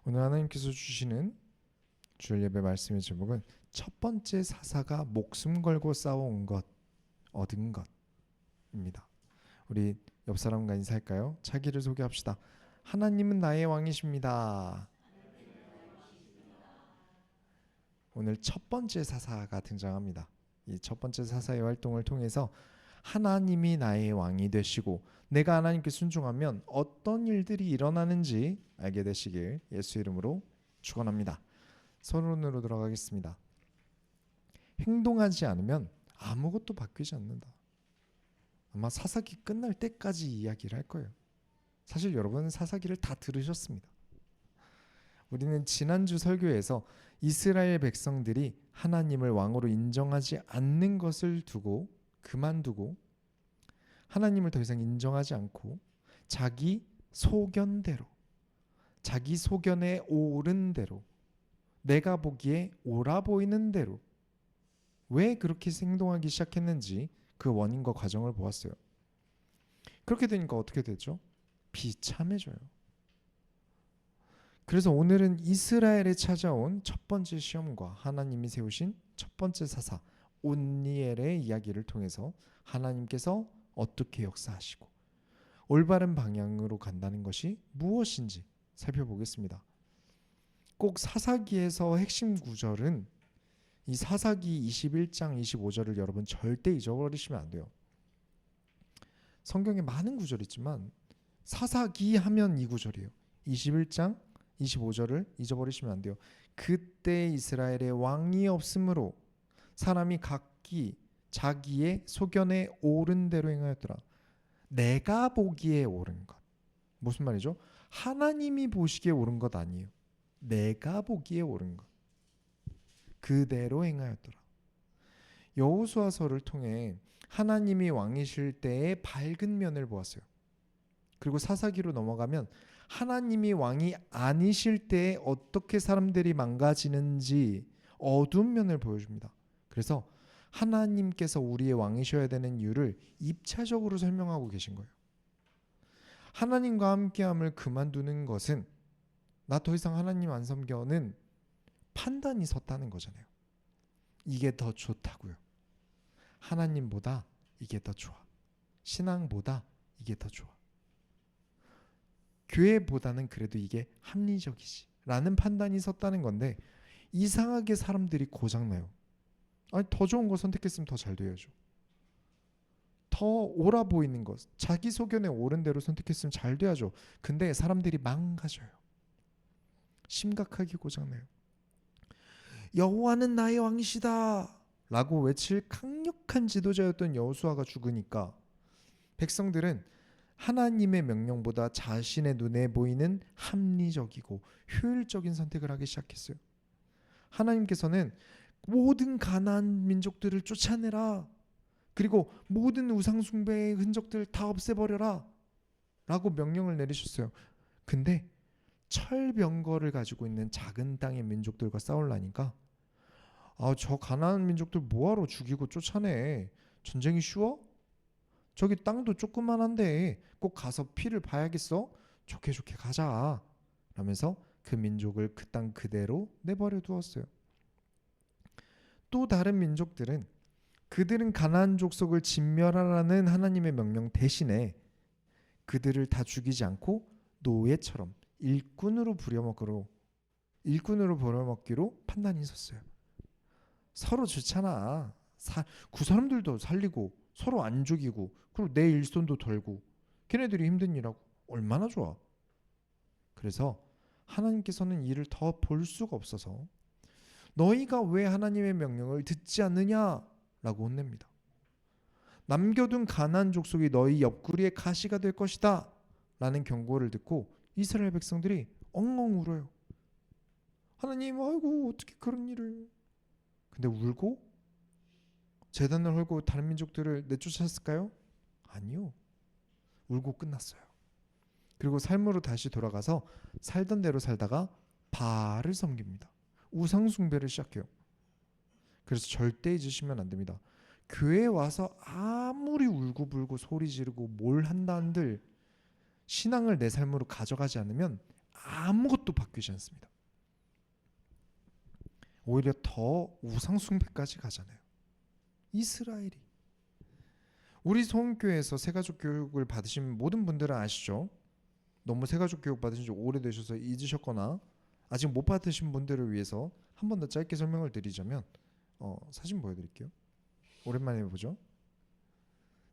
오늘 하나님께서 주시는 주일 예배 말씀의 제목은 첫 번째 사사가 목숨 걸고 싸워온 것, 얻은 것입니다. 우리 옆 사람과 인사할까요? 차기를 소개합시다. 하나님은 나의 왕이십니다. 오늘 첫 번째 사사가 등장합니다. 이 첫 번째 사사의 활동을 통해서 하나님이 나의 왕이 되시고 내가 하나님께 순종하면 어떤 일들이 일어나는지 알게 되시길 예수 이름으로 축원합니다. 서론으로 들어가겠습니다. 행동하지 않으면 아무것도 바뀌지 않는다. 아마 사사기 끝날 때까지 이야기를 할 거예요. 사실 여러분은 사사기를 다 들으셨습니다. 우리는 지난주 설교에서 이스라엘 백성들이 하나님을 왕으로 인정하지 않는 것을 그만두고 하나님을 더 이상 인정하지 않고 자기 소견대로, 자기 소견에 옳은 대로, 내가 보기에 옳아 보이는 대로 왜 그렇게 행동하기 시작했는지 그 원인과 과정을 보았어요. 그렇게 되니까 어떻게 되죠? 비참해져요. 그래서 오늘은 이스라엘에 찾아온 첫 번째 시험과 하나님이 세우신 첫 번째 사사 온니엘의 이야기를 통해서 하나님께서 어떻게 역사하시고 올바른 방향으로 간다는 것이 무엇인지 살펴보겠습니다. 꼭 사사기에서 핵심 구절은 이 사사기 21장 25절을 여러분 절대 잊어버리시면 안 돼요. 성경에 많은 구절이 있지만 사사기 하면 이 구절이에요. 21장 25절을 잊어버리시면 안 돼요. 그때 이스라엘에 왕이 없으므로 사람이 각기 자기의 소견에 옳은 대로 행하였더라. 내가 보기에 옳은 것. 무슨 말이죠? 하나님이 보시기에 옳은 것 아니에요. 내가 보기에 옳은 것. 그대로 행하였더라. 여호수아서를 통해 하나님이 왕이실 때의 밝은 면을 보았어요. 그리고 사사기로 넘어가면 하나님이 왕이 아니실 때에 어떻게 사람들이 망가지는지 어두운 면을 보여줍니다. 그래서 하나님께서 우리의 왕이셔야 되는 이유를 입체적으로 설명하고 계신 거예요. 하나님과 함께함을 그만두는 것은 나 더 이상 하나님 안 섬겨는 판단이 섰다는 거잖아요. 이게 더 좋다고요. 하나님보다 이게 더 좋아. 신앙보다 이게 더 좋아. 교회보다는 그래도 이게 합리적이지 라는 판단이 섰다는 건데 이상하게 사람들이 고장나요. 아니 더 좋은 거 선택했으면 더 잘 돼야죠. 더 옳아 보이는 것, 자기 소견에 옳은 대로 선택했으면 잘 돼야죠. 근데 사람들이 망가져요. 심각하게 고장나요. 여호와는 나의 왕이시다 라고 외칠 강력한 지도자였던 여호수아가 죽으니까 백성들은 하나님의 명령보다 자신의 눈에 보이는 합리적이고 효율적인 선택을 하기 시작했어요. 하나님께서는 모든 가나안 민족들을 쫓아내라. 그리고 모든 우상 숭배의 흔적들 다 없애버려라. 라고 명령을 내리셨어요. 근데 철병거를 가지고 있는 작은 땅의 민족들과 싸우려니까 저 가나안 민족들 뭐하러 죽이고 쫓아내. 전쟁이 쉬워? 저기 땅도 조그만한데 꼭 가서 피를 봐야겠어? 좋게 가자 라면서 그 민족을 그 땅 그대로 내버려 두었어요. 또 다른 민족들은 그들은 가나안 족속을 진멸하라는 하나님의 명령 대신에 그들을 다 죽이지 않고 노예처럼 일꾼으로 부려먹기로 판단이 섰어요. 서로 좋잖아. 그 사람들도 살리고 서로 안 죽이고 그리고 내 일손도 덜고 걔네들이 힘든 일하고 얼마나 좋아. 그래서 하나님께서는 이를 더 볼 수가 없어서 너희가 왜 하나님의 명령을 듣지 않느냐라고 혼냅니다. 남겨둔 가나안 족속이 너희 옆구리에 가시가 될 것이다 라는 경고를 듣고 이스라엘 백성들이 엉엉 울어요. 하나님 아이고 어떻게 그런 일을. 근데 울고 제단을 헐고 다른 민족들을 내쫓았을까요? 아니요. 울고 끝났어요. 그리고 삶으로 다시 돌아가서 살던 대로 살다가 바알을 섬깁니다. 우상 숭배를 시작해요. 그래서 절대 잊으시면 안 됩니다. 교회에 와서 아무리 울고불고 소리 지르고 뭘 한다 한들 신앙을 내 삶으로 가져가지 않으면 아무것도 바뀌지 않습니다. 오히려 더 우상숭배까지 가잖아요. 이스라엘이. 우리 소원교회에서 새가족 교육을 받으신 모든 분들은 아시죠? 너무 새가족 교육 받으신 지 오래되셔서 잊으셨거나 아직 못 받으신 분들을 위해서 한 번 더 짧게 설명을 드리자면 사진 보여드릴게요. 오랜만에 보죠.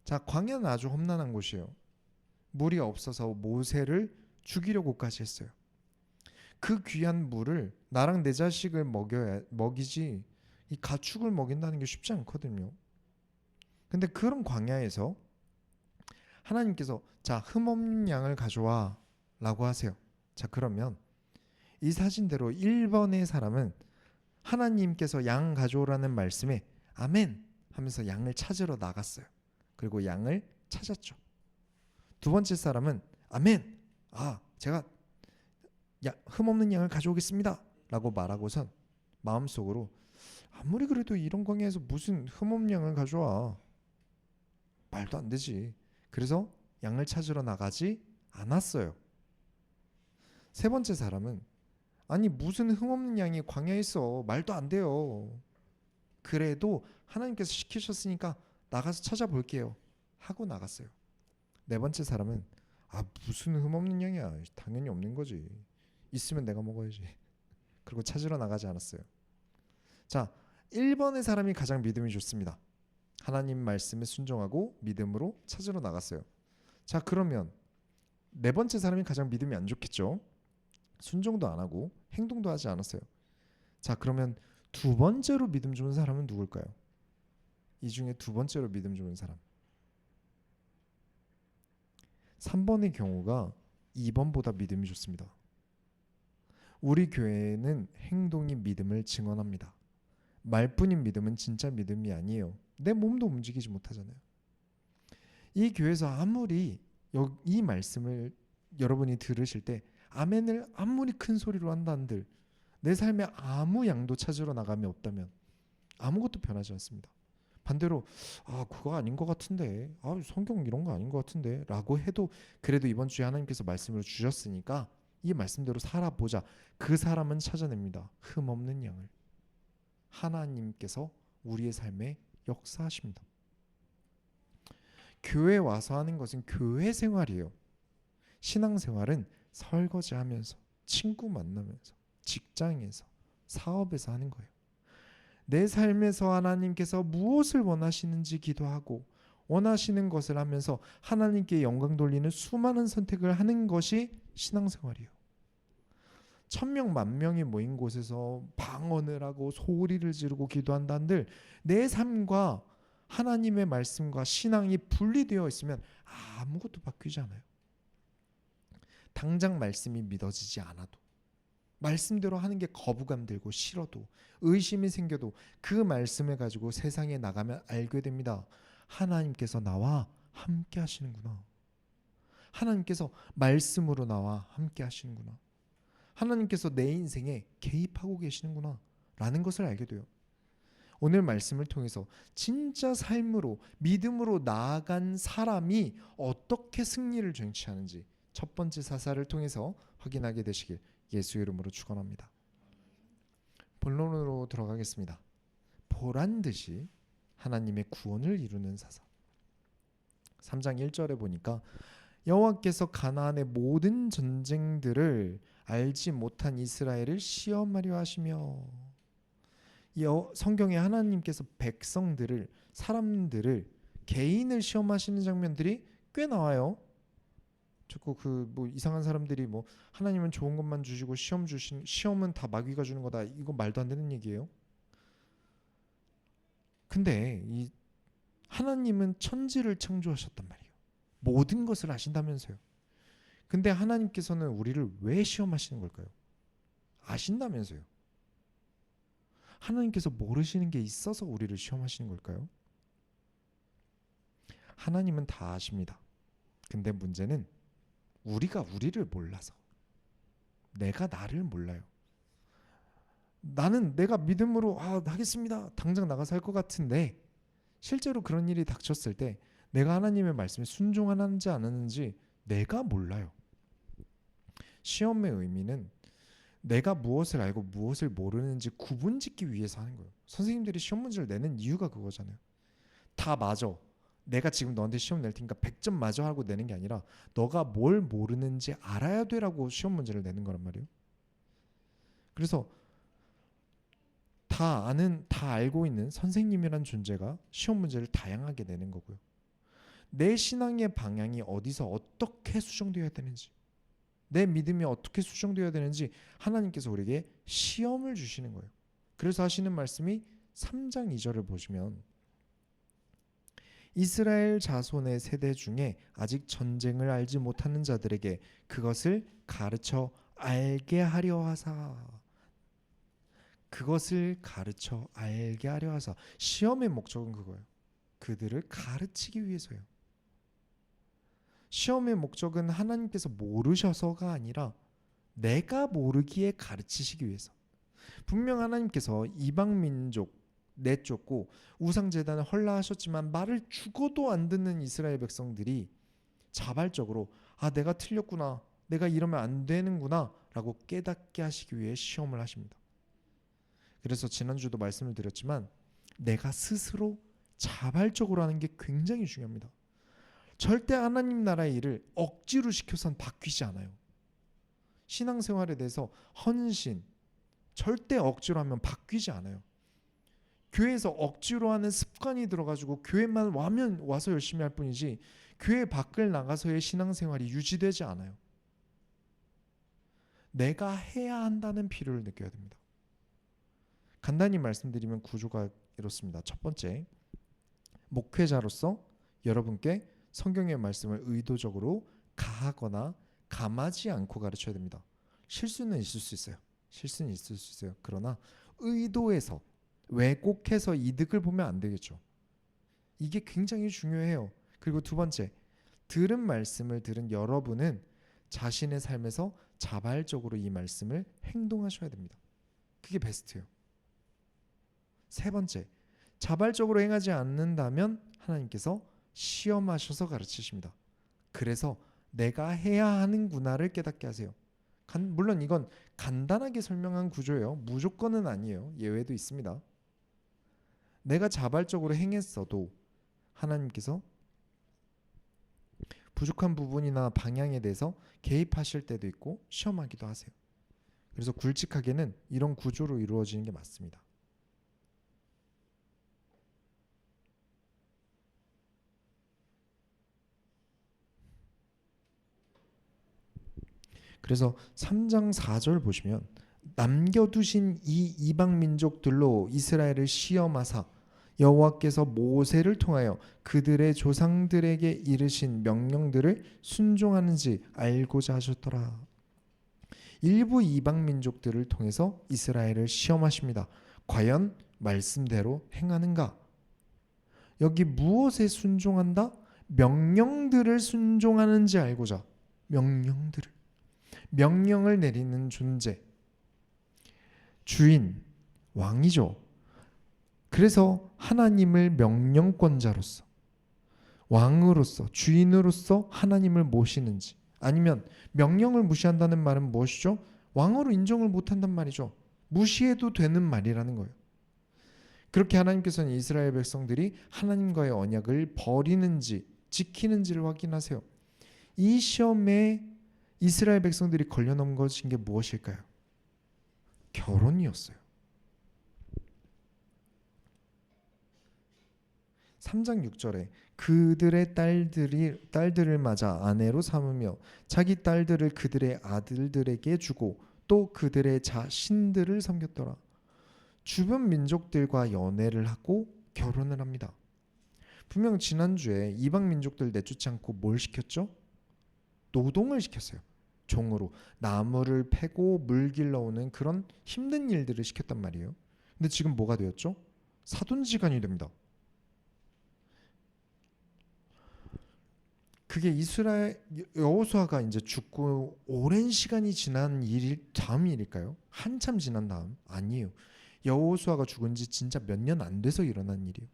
자, 광야는 아주 험난한 곳이에요. 물이 없어서 모세를 죽이려고까지 했어요. 그 귀한 물을 나랑 내 자식을 먹이지 이 가축을 먹인다는 게 쉽지 않거든요. 근데 그런 광야에서 하나님께서 자, 흠없는 양을 가져와 라고 하세요. 자, 그러면 이 사진대로 1번의 사람은 하나님께서 양 가져오라는 말씀에 아멘 하면서 양을 찾으러 나갔어요. 그리고 양을 찾았죠. 두 번째 사람은 아멘, 제가 흠없는 양을 가져오겠습니다 라고 말하고선 마음속으로 아무리 그래도 이런 광야에서 무슨 흠없는 양을 가져와, 말도 안 되지. 그래서 양을 찾으러 나가지 않았어요. 세 번째 사람은 아니 무슨 흠없는 양이 광야에 있어, 말도 안 돼요. 그래도 하나님께서 시키셨으니까 나가서 찾아볼게요 하고 나갔어요. 네 번째 사람은 무슨 흠없는 양이야, 당연히 없는 거지, 있으면 내가 먹어야지. 그리고 찾으러 나가지 않았어요. 자, 1번의 사람이 가장 믿음이 좋습니다. 하나님 말씀에 순종하고 믿음으로 찾으러 나갔어요. 자, 그러면 네 번째 사람이 가장 믿음이 안 좋겠죠. 순종도 안 하고 행동도 하지 않았어요. 자, 그러면 두 번째로 믿음 좋은 사람은 누굴까요? 이 중에 두 번째로 믿음 좋은 사람, 3번의 경우가 2번보다 믿음이 좋습니다. 우리 교회는 행동이 믿음을 증언합니다. 말뿐인 믿음은 진짜 믿음이 아니에요. 내 몸도 움직이지 못하잖아요. 이 교회에서 아무리 이 말씀을 여러분이 들으실 때 아멘을 아무리 큰 소리로 한다 한들 내 삶에 아무 양도 찾으러 나감이 없다면 아무것도 변하지 않습니다. 반대로 그거 아닌 것 같은데, 성경 이런 거 아닌 것 같은데 라고 해도 그래도 이번 주에 하나님께서 말씀을 주셨으니까 이 말씀대로 살아보자. 그 사람은 찾아냅니다. 흠없는 양을. 하나님께서 우리의 삶에 역사하십니다. 교회 와서 하는 것은 교회 생활이에요. 신앙생활은 설거지하면서, 친구 만나면서, 직장에서, 사업에서 하는 거예요. 내 삶에서 하나님께서 무엇을 원하시는지 기도하고 원하시는 것을 하면서 하나님께 영광 돌리는 수많은 선택을 하는 것이 신앙생활이에요. 1000명, 10,000명이 모인 곳에서 방언을 하고 소리를 지르고 기도한다 한들 내 삶과 하나님의 말씀과 신앙이 분리되어 있으면 아무것도 바뀌지 않아요. 당장 말씀이 믿어지지 않아도, 말씀대로 하는 게 거부감 들고 싫어도, 의심이 생겨도 그 말씀을 가지고 세상에 나가면 알게 됩니다. 하나님께서 나와 함께 하시는구나. 하나님께서 말씀으로 나와 함께 하시는구나. 하나님께서 내 인생에 개입하고 계시는구나 라는 것을 알게 돼요. 오늘 말씀을 통해서 진짜 삶으로 믿음으로 나아간 사람이 어떻게 승리를 쟁취하는지 첫 번째 사사를 통해서 확인하게 되시길 예수의 이름으로 축원합니다. 본론으로 들어가겠습니다. 보란듯이 하나님의 구원을 이루는 사사. 3장 1절에 보니까 여호와께서 가나안의 모든 전쟁들을 알지 못한 이스라엘을 시험하려 하시며, 성경에 하나님께서 백성들을, 사람들을, 개인을 시험하시는 장면들이 꽤 나와요. 자꾸 이상한 사람들이 하나님은 좋은 것만 주시고 시험은 다 마귀가 주는 거다, 이거 말도 안 되는 얘기예요. 근데 이 하나님은 천지를 창조하셨단 말이에요. 모든 것을 아신다면서요. 근데 하나님께서는 우리를 왜 시험하시는 걸까요? 아신다면서요. 하나님께서 모르시는 게 있어서 우리를 시험하시는 걸까요? 하나님은 다 아십니다. 근데 문제는 우리가 우리를 몰라서, 내가 나를 몰라요. 나는 내가 믿음으로 하겠습니다, 당장 나가서 할 것 같은데 실제로 그런 일이 닥쳤을 때 내가 하나님의 말씀에 순종하는지 안 하는지 내가 몰라요. 시험의 의미는 내가 무엇을 알고 무엇을 모르는지 구분짓기 위해서 하는 거예요. 선생님들이 시험 문제를 내는 이유가 그거잖아요. 다 맞아. 내가 지금 너한테 시험 낼 테니까 100점 맞아 하고 내는 게 아니라 너가 뭘 모르는지 알아야 되라고 시험 문제를 내는 거란 말이에요. 그래서 다 알고 있는 선생님이란 존재가 시험 문제를 다양하게 내는 거고요. 내 신앙의 방향이 어디서 어떻게 수정되어야 되는지, 내 믿음이 어떻게 수정되어야 되는지 하나님께서 우리에게 시험을 주시는 거예요. 그래서 하시는 말씀이 3장 2절을 보시면 이스라엘 자손의 세대 중에 아직 전쟁을 알지 못하는 자들에게 그것을 가르쳐 알게 하려 하사, 그것을 가르쳐 알게 하려 하사. 시험의 목적은 그거예요. 그들을 가르치기 위해서요. 시험의 목적은 하나님께서 모르셔서가 아니라 내가 모르기에 가르치시기 위해서. 분명 하나님께서 이방 민족 내쫓고 우상 제단을 헐라하셨지만 말을 죽어도 안 듣는 이스라엘 백성들이 자발적으로 내가 틀렸구나, 내가 이러면 안 되는구나 라고 깨닫게 하시기 위해 시험을 하십니다. 그래서 지난주도 말씀을 드렸지만 내가 스스로 자발적으로 하는 게 굉장히 중요합니다. 절대 하나님 나라의 일을 억지로 시켜선 바뀌지 않아요. 신앙생활에 대해서 헌신, 절대 억지로 하면 바뀌지 않아요. 교회에서 억지로 하는 습관이 들어가지고 교회만 와서 열심히 할 뿐이지 교회 밖을 나가서의 신앙생활이 유지되지 않아요. 내가 해야 한다는 필요를 느껴야 됩니다. 간단히 말씀드리면 구조가 이렇습니다. 첫 번째, 목회자로서 여러분께 성경의 말씀을 의도적으로 가하거나 감하지 않고 가르쳐야 됩니다. 실수는 있을 수 있어요. 실수는 있을 수 있어요. 그러나 의도해서, 왜곡해서 이득을 보면 안 되겠죠. 이게 굉장히 중요해요. 그리고 두 번째, 들은 말씀을 들은 여러분은 자신의 삶에서 자발적으로 이 말씀을 행동하셔야 됩니다. 그게 베스트예요. 세 번째, 자발적으로 행하지 않는다면 하나님께서 시험하셔서 가르치십니다. 그래서 내가 해야 하는구나를 깨닫게 하세요. 물론 이건 간단하게 설명한 구조예요. 무조건은 아니에요. 예외도 있습니다. 내가 자발적으로 행했어도 하나님께서 부족한 부분이나 방향에 대해서 개입하실 때도 있고 시험하기도 하세요. 그래서 굵직하게는 이런 구조로 이루어지는 게 맞습니다. 그래서 3장 4절 보시면 남겨두신 이 이방 민족들로 이스라엘을 시험하사 여호와께서 모세를 통하여 그들의 조상들에게 이르신 명령들을 순종하는지 알고자 하셨더라. 일부 이방 민족들을 통해서 이스라엘을 시험하십니다. 과연 말씀대로 행하는가? 여기 무엇에 순종한다? 명령들을 순종하는지 알고자. 명령을 내리는 존재, 주인, 왕이죠. 그래서 하나님을 명령권자로서, 왕으로서, 주인으로서 하나님을 모시는지, 아니면 명령을 무시한다는 말은 무엇이죠? 왕으로 인정을 못한단 말이죠. 무시해도 되는 말이라는 거예요. 그렇게 하나님께서는 이스라엘 백성들이 하나님과의 언약을 버리는지 지키는지를 확인하세요. 이 시험에 이스라엘 백성들이 걸려넘은 것인 게 무엇일까요? 결혼이었어요. 3장 6절에 그들의 딸들을 맞아 아내로 삼으며 자기 딸들을 그들의 아들들에게 주고 또 그들의 자신들을 섬겼더라. 주변 민족들과 연애를 하고 결혼을 합니다. 분명 지난주에 이방 민족들 내쫓지 않고 뭘 시켰죠? 노동을 시켰어요. 종으로 나무를 패고 물 길러오는 그런 힘든 일들을 시켰단 말이에요. 근데 지금 뭐가 되었죠? 사돈지간이 됩니다. 그게 이스라엘 여호수아가 이제 죽고 오랜 시간이 지난 다음 일일까요? 한참 지난 다음? 아니에요. 여호수아가 죽은 지 진짜 몇 년 안 돼서 일어난 일이에요.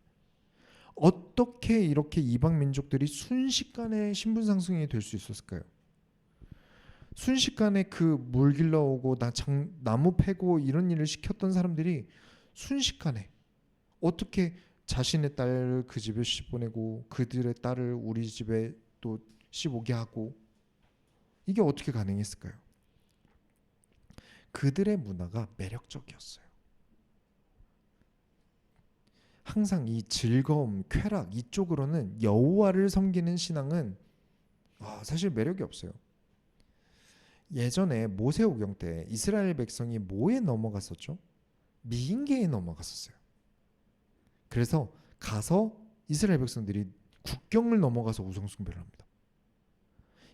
어떻게 이렇게 이방 민족들이 순식간에 신분 상승이 될 수 있었을까요? 순식간에 그 물 길러오고 나무 패고 이런 일을 시켰던 사람들이 순식간에 어떻게 자신의 딸을 그 집에 씹어내고 그들의 딸을 우리 집에 또 씹오게 하고, 이게 어떻게 가능했을까요? 그들의 문화가 매력적이었어요. 항상 이 즐거움, 쾌락 이쪽으로는 여호와를 섬기는 신앙은 사실 매력이 없어요. 예전에 모세오경 때 이스라엘 백성이 뭐에 넘어갔었죠? 미인계에 넘어갔었어요. 그래서 가서 이스라엘 백성들이 국경을 넘어가서 우상숭배를 합니다.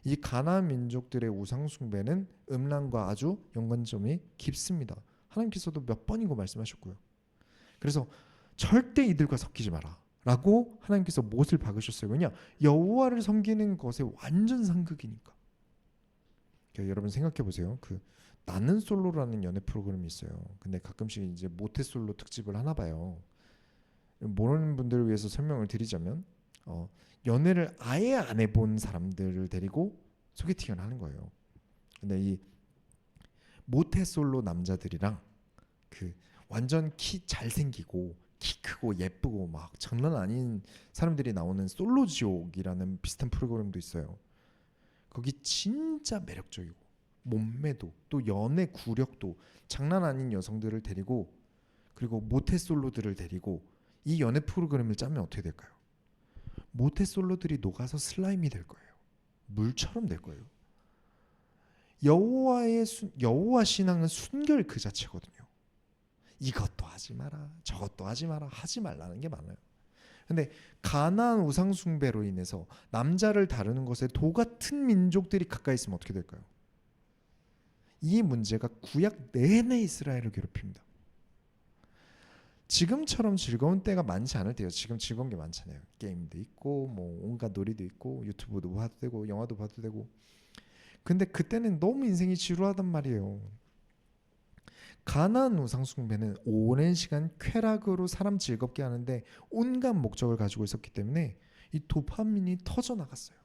이 가나안 민족들의 우상숭배는 음란과 아주 연관점이 깊습니다. 하나님께서도 몇 번이고 말씀하셨고요. 그래서 절대 이들과 섞이지 마라 라고 하나님께서 못을 박으셨어요. 왜냐? 여호와를 섬기는 것에 완전 상극이니까. 여러분 생각해 보세요. 그 나는 솔로라는 연애 프로그램이 있어요. 근데 가끔씩 이제 모태솔로 특집을 하나 봐요. 모르는 분들을 위해서 설명을 드리자면 연애를 아예 안 해본 사람들을 데리고 소개팅을 하는 거예요. 근데 이 모태솔로 남자들이랑 그 완전 키 잘생기고 키 크고 예쁘고 막 장난 아닌 사람들이 나오는 솔로지옥이라는 비슷한 프로그램도 있어요. 거기 진짜 매력적이고 몸매도 또 연애 구력도 장난 아닌 여성들을 데리고, 그리고 모태솔로들을 데리고 이 연애 프로그램을 짜면 어떻게 될까요? 모태솔로들이 녹아서 슬라임이 될 거예요. 물처럼 될 거예요. 여호와 신앙은 순결 그 자체거든요. 이것도 하지 마라, 저것도 하지 마라, 하지 말라는 게 많아요. 근데 가나안 우상 숭배로 인해서 남자를 다루는 것에 도 같은 민족들이 가까이 있으면 어떻게 될까요? 이 문제가 구약 내내 이스라엘을 괴롭힙니다. 지금처럼 즐거운 때가 많지 않을 때요. 지금 즐거운 게 많잖아요. 게임도 있고 뭐 온갖 놀이도 있고 유튜브도 봐도 되고 영화도 봐도 되고. 근데 그때는 너무 인생이 지루하단 말이에요. 가나안 우상 숭배는 오랜 시간 쾌락으로 사람 즐겁게 하는데 온갖 목적을 가지고 있었기 때문에 이 도파민이 터져 나갔어요.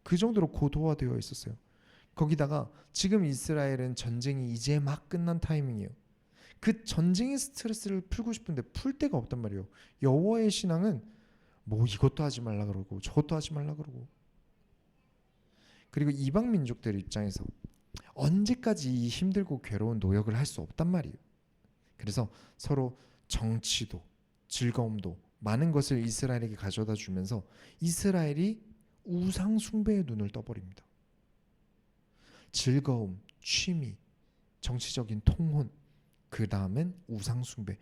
그 정도로 고도화되어 있었어요. 거기다가 지금 이스라엘은 전쟁이 이제 막 끝난 타이밍이에요. 그 전쟁의 스트레스를 풀고 싶은데 풀 데가 없단 말이에요. 여호와의 신앙은 뭐 이것도 하지 말라 그러고 저것도 하지 말라 그러고. 그리고 이방 민족들 입장에서 언제까지 이 힘들고 괴로운 노역을 할 수 없단 말이에요. 그래서 서로 정치도 즐거움도 많은 것을 이스라엘에게 가져다 주면서 이스라엘이 우상 숭배의 눈을 떠버립니다. 즐거움, 취미, 정치적인 통혼, 그 다음엔 우상 숭배,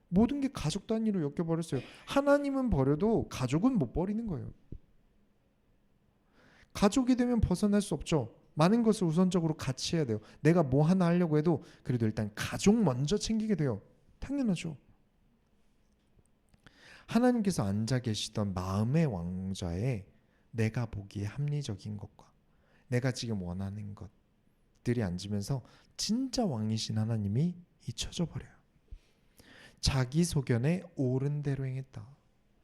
모든 게 가족 단위로 엮여버렸어요. 하나님은 버려도 가족은 못 버리는 거예요. 가족이 되면 벗어날 수 없죠. 많은 것을 우선적으로 같이 해야 돼요. 내가 뭐 하나 하려고 해도 그래도 일단 가족 먼저 챙기게 돼요. 당연하죠. 하나님께서 앉아 계시던 마음의 왕좌에 내가 보기에 합리적인 것과 내가 지금 원하는 것들이 앉으면서 진짜 왕이신 하나님이 잊혀져 버려요. 자기 소견에 옳은 대로 행했다.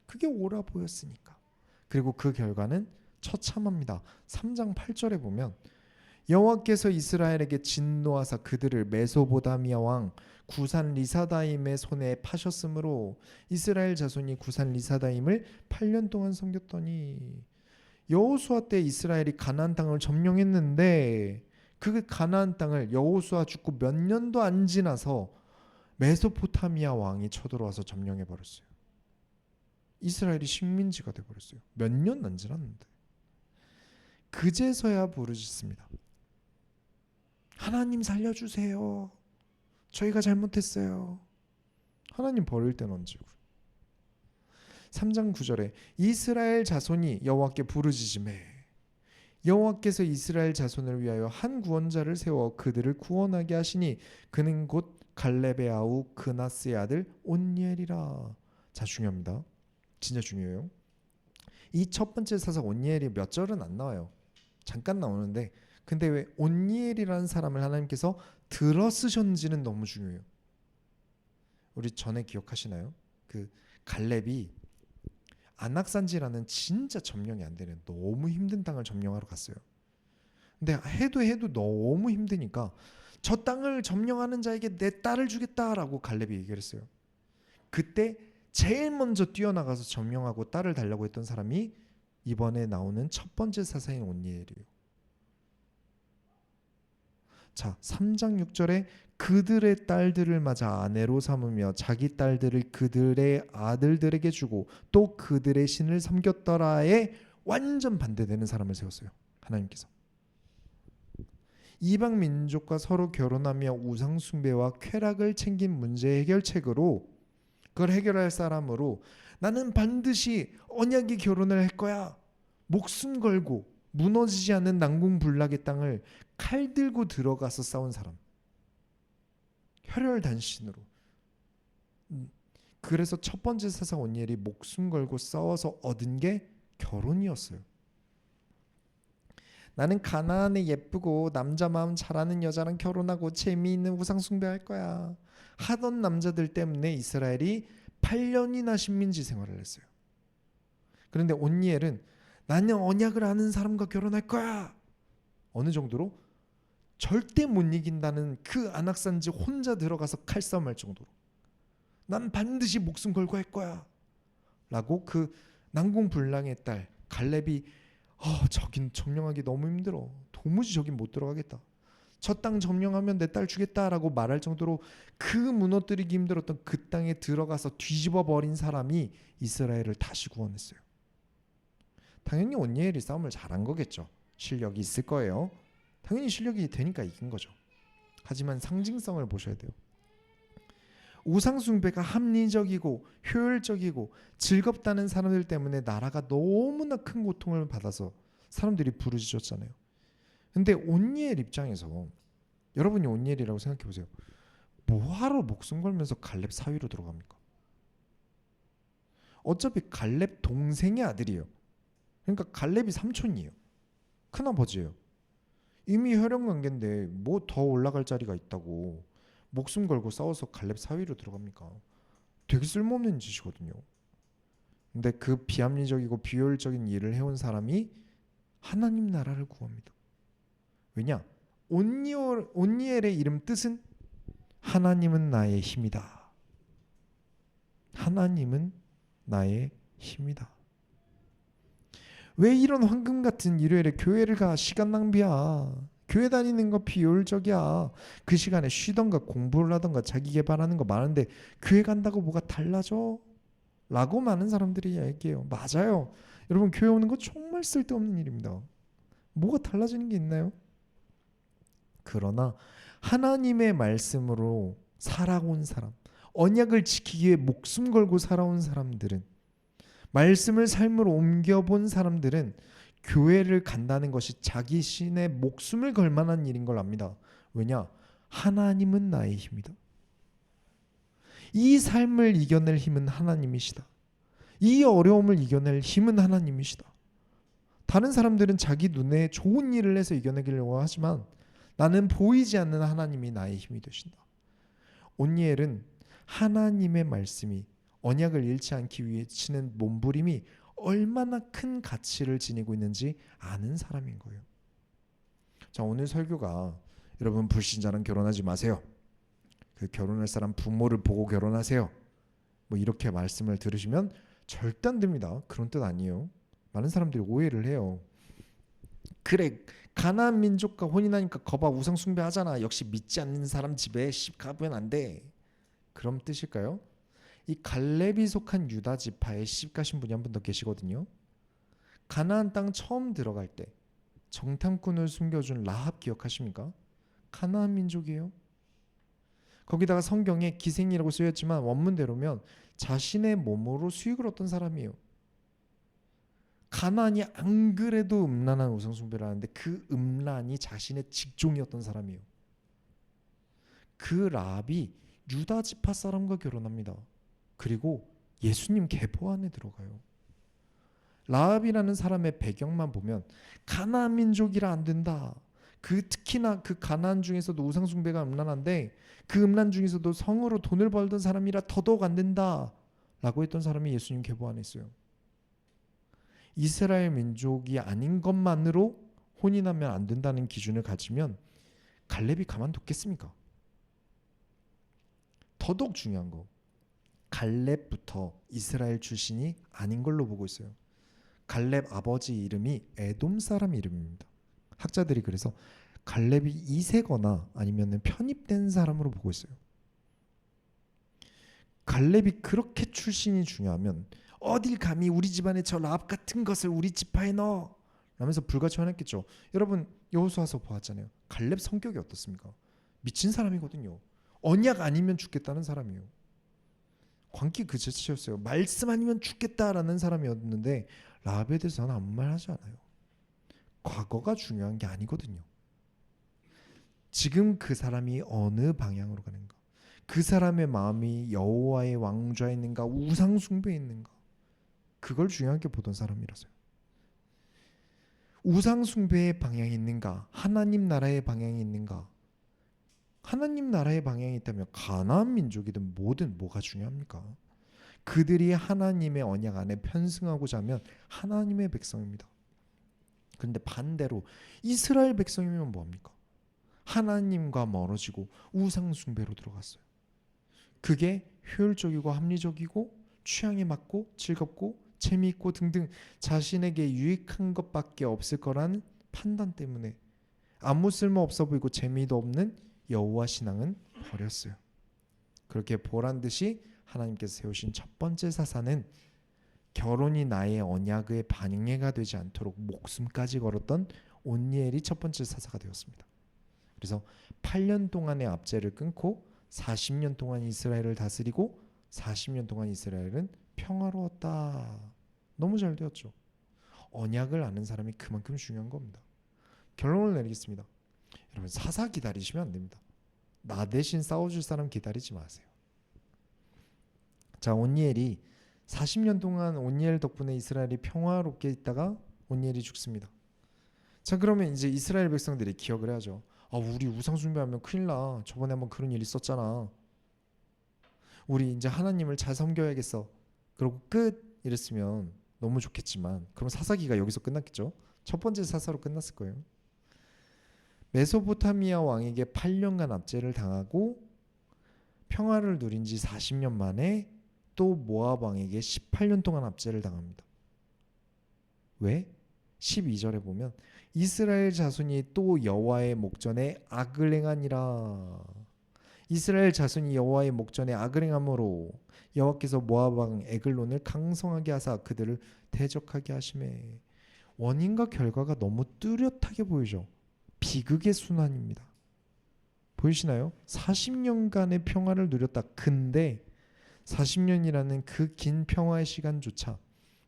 그게 옳아 보였으니까. 그리고 그 결과는 처참합니다. 3장 8절에 보면 여호와께서 이스라엘에게 진노하사 그들을 메소보다미아 왕 구산 리사다임의 손에 파셨으므로 이스라엘 자손이 구산 리사다임을 8년 동안 섬겼더니, 여호수아 때 이스라엘이 가나안 땅을 점령했는데 그 가나안 땅을 여호수아 죽고 몇 년도 안 지나서 메소포타미아 왕이 쳐들어와서 점령해 버렸어요. 이스라엘이 식민지가 돼 버렸어요. 몇 년 안 지났는데. 그제서야 부르짖습니다. 하나님 살려주세요. 저희가 잘못했어요. 하나님 버릴 때는 언제고. 3장 9절에 이스라엘 자손이 여호와께 부르짖으매 여호와께서 이스라엘 자손을 위하여 한 구원자를 세워 그들을 구원하게 하시니 그는 곧 갈렙의 아우 그나스의 아들 온니엘이라. 자, 중요합니다. 진짜 중요해요. 이 첫 번째 사사 온니엘이 몇 절은 안 나와요. 잠깐 나오는데, 근데 왜 온니엘이라는 사람을 하나님께서 들어 쓰셨는지는 너무 중요해요. 우리 전에 기억하시나요? 그 갈렙이 안악산지라는 진짜 점령이 안 되는 너무 힘든 땅을 점령하러 갔어요. 근데 해도 너무 힘드니까 저 땅을 점령하는 자에게 내 딸을 주겠다라고 갈렙이 얘기를 했어요. 그때 제일 먼저 뛰어나가서 점령하고 딸을 달라고 했던 사람이 이번에 나오는 첫 번째 사사인 온니엘이에요. 자, 3장 6절에 그들의 딸들을 맞아 아내로 삼으며 자기 딸들을 그들의 아들들에게 주고 또 그들의 신을 섬겼더라에 완전 반대되는 사람을 세웠어요. 하나님께서. 이방 민족과 서로 결혼하며 우상 숭배와 쾌락을 챙긴 문제 해결책으로 그걸 해결할 사람으로 나는 반드시 언약의 결혼을 할 거야. 목숨 걸고 무너지지 않는 난공불락의 땅을 칼 들고 들어가서 싸운 사람. 혈혈단신으로. 그래서 첫 번째 사사 온니엘이 목숨 걸고 싸워서 얻은 게 결혼이었어요. 나는 가나안에 예쁘고 남자 마음 잘하는 여자랑 결혼하고 재미있는 우상 숭배할 거야 하던 남자들 때문에 이스라엘이 8년이나 식민지 생활을 했어요. 그런데 온니엘은 나는 언약을 아는 사람과 결혼할 거야. 어느 정도로? 절대 못 이긴다는 그 안악산지 혼자 들어가서 칼싸움할 정도로 난 반드시 목숨 걸고 할 거야 라고 그 난공불락의 딸 갈렙이 저긴 점령하기 너무 힘들어. 도무지 저긴 못 들어가겠다. 저 땅 점령하면 내 딸 주겠다라고 말할 정도로 그 무너뜨리기 힘들었던 그 땅에 들어가서 뒤집어 버린 사람이 이스라엘을 다시 구원했어요. 당연히 온니엘이 싸움을 잘한 거겠죠. 실력이 있을 거예요. 당연히 실력이 되니까 이긴 거죠. 하지만 상징성을 보셔야 돼요. 우상 숭배가 합리적이고 효율적이고 즐겁다는 사람들 때문에 나라가 너무나 큰 고통을 받아서 사람들이 부르짖었잖아요. 근데 온니엘 입장에서 여러분이 온니엘이라고 생각해 보세요. 뭐하러 목숨 걸면서 갈렙 사위로 들어갑니까? 어차피 갈렙 동생의 아들이에요. 그러니까 갈렙이 삼촌이에요. 큰아버지예요. 이미 혈연관계인데 뭐 더 올라갈 자리가 있다고 목숨 걸고 싸워서 갈렙 사위로 들어갑니까? 되게 쓸모없는 짓이거든요. 근데 그 비합리적이고 비효율적인 일을 해온 사람이 하나님 나라를 구합니다. 왜냐? 온니엘의 이름 뜻은 하나님은 나의 힘이다. 하나님은 나의 힘이다. 왜 이런 황금 같은 일요일에 교회를 가? 시간 낭비야. 교회 다니는 거 비효율적이야. 그 시간에 쉬던가 공부를 하던가 자기 개발하는 거 많은데 교회 간다고 뭐가 달라져? 라고 많은 사람들이 얘기해요. 맞아요. 여러분 교회 오는 거 정말 쓸데없는 일입니다. 뭐가 달라지는 게 있나요? 그러나 하나님의 말씀으로 살아온 사람, 언약을 지키기 위해 목숨 걸고 살아온 사람들은, 말씀을 삶으로 옮겨본 사람들은 교회를 간다는 것이 자기 신의 목숨을 걸 만한 일인 걸 압니다. 왜냐? 하나님은 나의 힘이다. 이 삶을 이겨낼 힘은 하나님이시다. 이 어려움을 이겨낼 힘은 하나님이시다. 다른 사람들은 자기 눈에 좋은 일을 해서 이겨내려고 하지만 나는 보이지 않는 하나님이 나의 힘이 되신다. 온니엘은 하나님의 말씀이 언약을 잃지 않기 위해 치는 몸부림이 얼마나 큰 가치를 지니고 있는지 아는 사람인 거예요. 자, 오늘 설교가 여러분 불신자랑 결혼하지 마세요. 그 결혼할 사람 부모를 보고 결혼하세요. 뭐 이렇게 말씀을 들으시면 절대 안 됩니다. 그런 뜻 아니에요. 많은 사람들이 오해를 해요. 그래, 가나안 민족과 혼인하니까 거봐 우상 숭배하잖아. 역시 믿지 않는 사람 집에 십 가면 안 돼. 그런 뜻일까요? 이 갈렙이 속한 유다 지파에 시집 가신 분이 한 분 더 계시거든요. 가나안 땅 처음 들어갈 때 정탐꾼을 숨겨준 라합 기억하십니까? 가나안 민족이에요. 거기다가 성경에 기생이라고 쓰였지만 원문대로면 자신의 몸으로 수익을 얻던 사람이에요. 가나안이 안 그래도 음란한 우상 숭배를 하는데 그 음란이 자신의 직종이었던 사람이에요. 그 라합이 유다 지파 사람과 결혼합니다. 그리고 예수님 계보 안에 들어가요. 라합이라는 사람의 배경만 보면 가나안 민족이라 안 된다. 특히나 그 가나안 중에서도 우상 숭배가 음란한데 그 음란 중에서도 성으로 돈을 벌던 사람이라 더더욱 안 된다 라고 했던 사람이 예수님 계보 안에 있어요. 이스라엘 민족이 아닌 것만으로 혼인하면 안 된다는 기준을 가지면 갈렙이 가만뒀겠습니까? 더더욱 중요한 거, 갈렙부터 이스라엘 출신이 아닌 걸로 보고 있어요. 갈렙 아버지 이름이 에돔 사람 이름입니다. 학자들이 그래서 갈렙이 이세거나 아니면 편입된 사람으로 보고 있어요. 갈렙이 그렇게 출신이 중요하면 어딜 감히 우리 집안에 저 라합 같은 것을 우리 지파에 넣어 라면서 불가치원했겠죠. 여러분 여호수아서 보았잖아요. 갈렙 성격이 어떻습니까? 미친 사람이거든요. 언약 아니면 죽겠다는 사람이에요. 광기 그 자체였어요. 말씀 아니면 죽겠다라는 사람이었는데 라합에 대해서는 아무 말 하지 않아요. 과거가 중요한 게 아니거든요. 지금 그 사람이 어느 방향으로 가는가, 그 사람의 마음이 여호와의 왕좌에 있는가 우상 숭배에 있는가, 그걸 중요하게 보던 사람이라서요. 우상 숭배의 방향이 있는가, 하나님 나라의 방향이 있는가. 하나님 나라의 방향이 있다면 가나안 민족이든 뭐든 뭐가 중요합니까? 그들이 하나님의 언약 안에 편승하고자 하면 하나님의 백성입니다. 그런데 반대로 이스라엘 백성이면 뭐합니까? 하나님과 멀어지고 우상 숭배로 들어갔어요. 그게 효율적이고 합리적이고 취향에 맞고 즐겁고 재미있고 등등 자신에게 유익한 것밖에 없을 거라는 판단 때문에 아무 쓸모 없어 보이고 재미도 없는 여호와 신앙은 버렸어요. 그렇게 보란 듯이 하나님께서 세우신 첫 번째 사사는 결혼이 나의 언약의 반영회가 되지 않도록 목숨까지 걸었던 온니엘이 첫 번째 사사가 되었습니다. 그래서 8년 동안의 압제를 끊고 40년 동안 이스라엘을 다스리고 40년 동안 이스라엘은 평화로웠다. 너무 잘 되었죠. 언약을 아는 사람이 그만큼 중요한 겁니다. 결론을 내리겠습니다. 여러분 사사 기다리시면 안 됩니다. 나 대신 싸워줄 사람 기다리지 마세요. 자, 온니엘이 40년 동안 온니엘 덕분에 이스라엘이 평화롭게 있다가 온니엘이 죽습니다. 자, 그러면 이제 이스라엘 백성들이 기억을 해야죠. 아, 우리 우상 숭배하면 큰일 나. 저번에 한번 그런 일 있었잖아. 우리 이제 하나님을 잘 섬겨야겠어. 그러고 끝 이랬으면 너무 좋겠지만 그럼 사사기가 여기서 끝났겠죠. 첫 번째 사사로 끝났을 거예요. 메소포타미아 왕에게 8년간 압제를 당하고 평화를 누린 지 40년 만에 또 모압 왕에게 18년 동안 압제를 당합니다. 왜? 12절에 보면 이스라엘 자손이 또 여호와의 목전에 악을 행하니라. 이스라엘 자손이 여호와의 목전에 악을 행함으로 여호와께서 모압 왕 에글론을 강성하게 하사 그들을 대적하게 하시매. 원인과 결과가 너무 뚜렷하게 보이죠. 비극의 순환입니다. 보이시나요? 40년간의 평화를 누렸다. 근데 40년이라는 그 긴 평화의 시간조차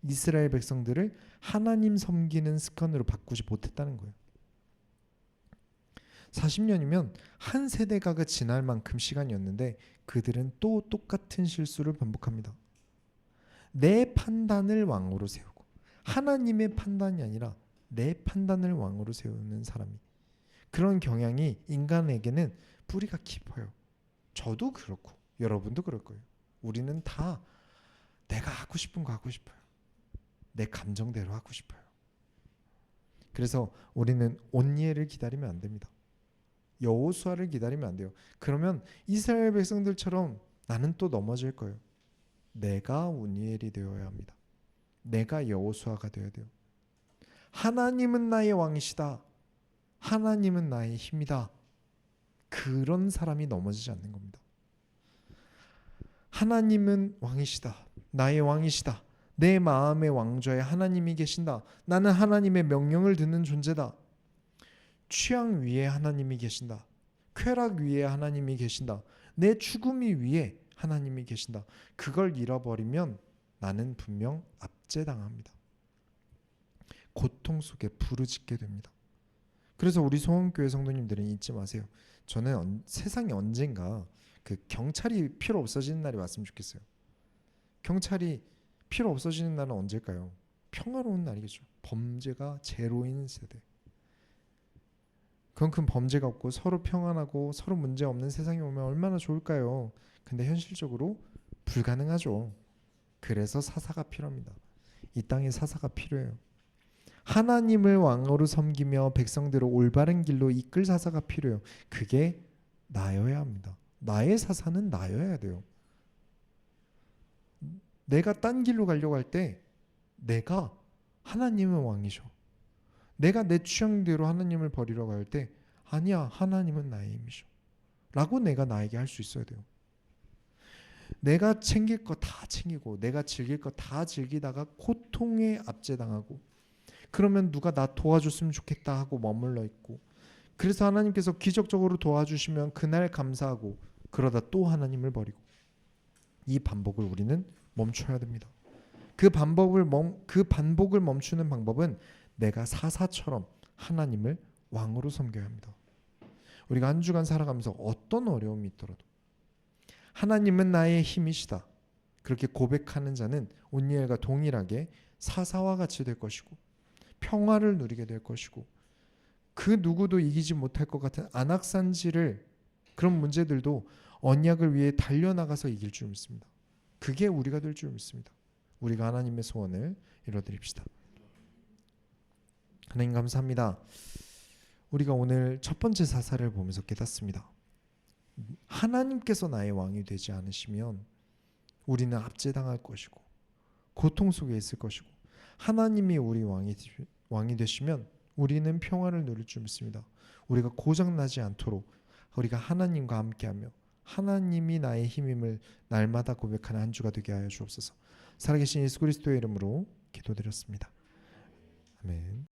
이스라엘 백성들을 하나님 섬기는 습관으로 바꾸지 못했다는 거예요. 40년이면 한 세대가 지날 만큼 시간이었는데 그들은 또 똑같은 실수를 반복합니다. 내 판단을 왕으로 세우고 하나님의 판단이 아니라 내 판단을 왕으로 세우는 사람이, 그런 경향이 인간에게는 뿌리가 깊어요. 저도 그렇고 여러분도 그럴 거예요. 우리는 다 내가 하고 싶은 거 하고 싶어요. 내 감정대로 하고 싶어요. 그래서 우리는 온니엘을 기다리면 안 됩니다. 여호수아를 기다리면 안 돼요. 그러면 이스라엘 백성들처럼 나는 또 넘어질 거예요. 내가 온니엘이 되어야 합니다. 내가 여호수아가 되어야 돼요. 하나님은 나의 왕이시다. 하나님은 나의 힘이다. 그런 사람이 넘어지지 않는 겁니다. 하나님은 왕이시다. 나의 왕이시다. 내 마음의 왕좌에 하나님이 계신다. 나는 하나님의 명령을 듣는 존재다. 취향 위에 하나님이 계신다. 쾌락 위에 하나님이 계신다. 내 죽음이 위에 하나님이 계신다. 그걸 잃어버리면 나는 분명 압제당합니다. 고통 속에 부르짖게 됩니다. 그래서 우리 소원교회 성도님들은 잊지 마세요. 저는 세상에 언젠가 그 경찰이 필요 없어지는 날이 왔으면 좋겠어요. 경찰이 필요 없어지는 날은 언제일까요? 평화로운 날이겠죠. 범죄가 제로인 세대. 그만큼 범죄가 없고 서로 평안하고 서로 문제 없는 세상이 오면 얼마나 좋을까요? 근데 현실적으로 불가능하죠. 그래서 사사가 필요합니다. 이 땅에 사사가 필요해요. 하나님을 왕으로 섬기며 백성들을 올바른 길로 이끌 사사가 필요해요. 그게 나여야 합니다. 나의 사사는 나여야 돼요. 내가 딴 길로 가려고 할 때 내가 하나님은 왕이셔. 내가 내 취향대로 하나님을 버리려고 할 때 아니야, 하나님은 나의 힘이셔 라고 내가 나에게 할 수 있어야 돼요. 내가 챙길 거 다 챙기고 내가 즐길 거 다 즐기다가 고통에 압제당하고 그러면 누가 나 도와줬으면 좋겠다 하고 머물러 있고 그래서 하나님께서 기적적으로 도와주시면 그날 감사하고 그러다 또 하나님을 버리고 이 반복을 우리는 멈춰야 됩니다. 그 반복을 멈추는 방법은 내가 사사처럼 하나님을 왕으로 섬겨야 합니다. 우리가 한 주간 살아가면서 어떤 어려움이 있더라도 하나님은 나의 힘이시다. 그렇게 고백하는 자는 온니엘과 동일하게 사사와 같이 될 것이고 평화를 누리게 될 것이고 그 누구도 이기지 못할 것 같은 안악산지를 그런 문제들도 언약을 위해 달려나가서 이길 줄 믿습니다. 그게 우리가 될 줄 믿습니다. 우리가 하나님의 소원을 이뤄드립시다. 하나님 감사합니다. 우리가 오늘 첫 번째 사사를 보면서 깨닫습니다. 하나님께서 나의 왕이 되지 않으시면 우리는 압제당할 것이고 고통 속에 있을 것이고 하나님이 우리 왕이 되시면 우리는 평화를 누릴 줄 믿습니다. 우리가 고장나지 않도록 우리가 하나님과 함께하며 하나님이 나의 힘임을 날마다 고백하는 한 주가 되게 하여 주옵소서. 살아계신 예수 그리스도의 이름으로 기도드렸습니다. 아멘.